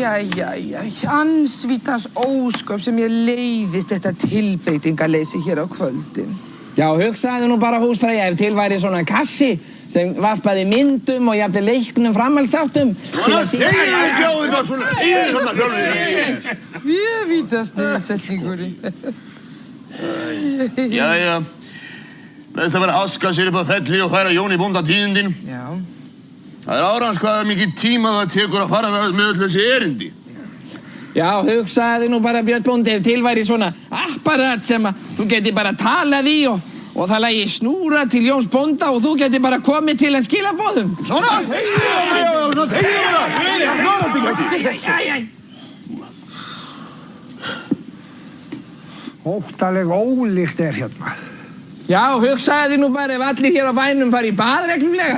Jæja, ansvítans ósköp sem ég leiðist þetta tilbreytingarleysi hér á kvöldin. Já, hugsaðu nú bara húsfreyja ef til væri svona kassi sem varpaði myndum og jafnvel leiknum framhaldsþáttum. Svona, þegar bjóði það svona, svona fjölnir. Ég vítast niðursetningurinn. Jæja, þess að vera aska sér upp á felli og færa Jóni bónda tíðindin. Já. Það árans hvað mikið tíma það tekur að fara með öll þessi erindi. Já, hugsaðu nú bara Björn bóndi ef til væri svona apparat sem að þú geti bara talað í og það lægi snúra til Jóns bónda og þú geti bara komið til hans skilaboðum. Svona, þegar það! Norðast ekki! Óttaleg ólíkt hérna. Já, hugsaðu nú bara ef allir hér á bænum fari í bað reglulega.